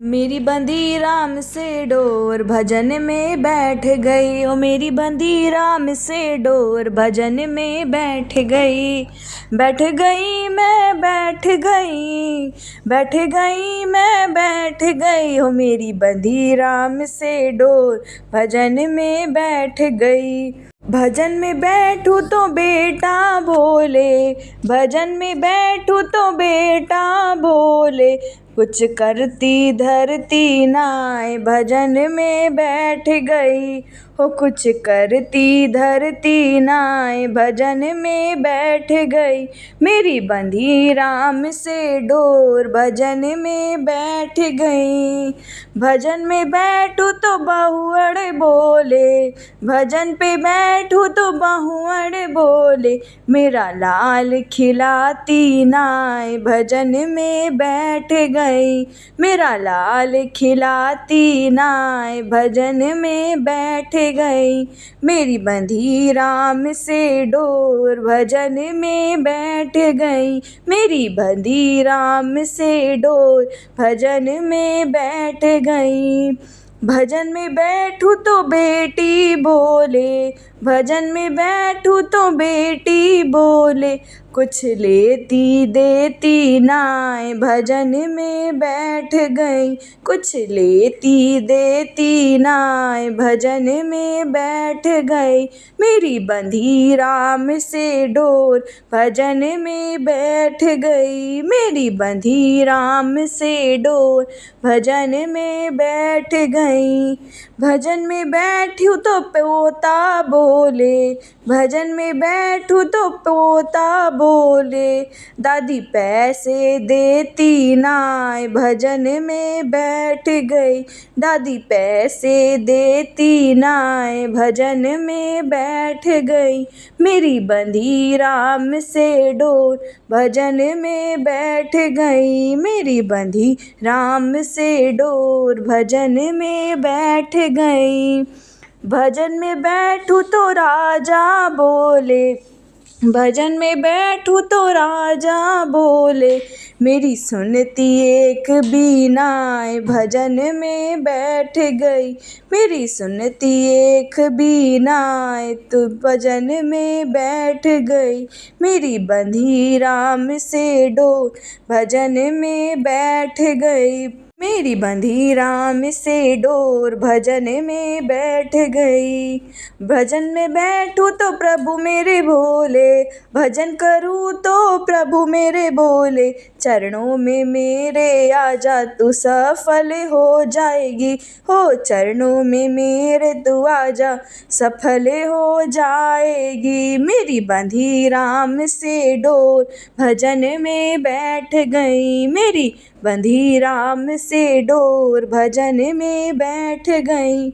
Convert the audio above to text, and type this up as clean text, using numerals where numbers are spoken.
मेरी बंधी राम से डोर भजन में बैठ गई, ओ मेरी बंधी राम से डोर भजन में बैठ गई। बैठ गई मैं बैठ गई, बैठ गई मैं बैठ गई, ओ मेरी बंधी राम से डोर भजन में बैठ गई। भजन में बैठूं तो बेटा बोले, भजन में बैठूं तो बेटा बोले, कुछ करती धरती नाय भजन में बैठ गई, हो कुछ करती धरती नाय भजन में बैठ गई। मेरी बंधी राम से डोर भजन में बैठ गई। भजन में बैठूं तो बहुअड़ बोले, भजन पे बैठूं तो बहुअड़ बोले, मेरा लाल खिलाती नाय भजन में बैठ गई। मेरा लाल खिलाती नाय भजन में बैठ गई। मेरी बंधी राम से डोर भजन में बैठ गई। मेरी बंधी राम से डोर भजन में बैठ गई। भजन में बैठूं तो बेटी बोले, भजन में बैठूं तो बेटी बोले, कुछ लेती देती नाय भजन में बैठ गई। कुछ लेती देती नाय भजन में बैठ गई। मेरी बंधी राम से डोर भजन में बैठ गई। मेरी बंधी राम से डोर भजन में बैठ गई। भजन में बैठूं तो पोता बोले, भजन में बैठूं तो पोता बोले, दादी पैसे देती नाय भजन में बैठ गई। दादी पैसे देती नाय भजन में बैठ गई। मेरी बंधी राम से डोर भजन में बैठ गई। मेरी बंधी राम से डोर भजन में बैठ गई। भजन में बैठूं तो राजा बोले, भजन में बैठूं तो राजा बोले, मेरी सुनती एक भी नाय भजन में बैठ गई। मेरी सुनती एक भी नाय तो भजन में बैठ गई। मेरी बंधी राम से डोर भजन में बैठ गई। मेरी बंधी राम से डोर भजन में बैठ गई। भजन में बैठूं तो प्रभु मेरे भोले, भजन करूं तो प्रभु मेरे बोले, चरणों में मेरे आजा तू सफल हो जाएगी। हो चरणों में मेरे तू आजा सफल हो जाएगी। मेरी बंधी राम से डोर भजन में बैठ गई। मेरी बंधी राम से डोर भजन में बैठ गई।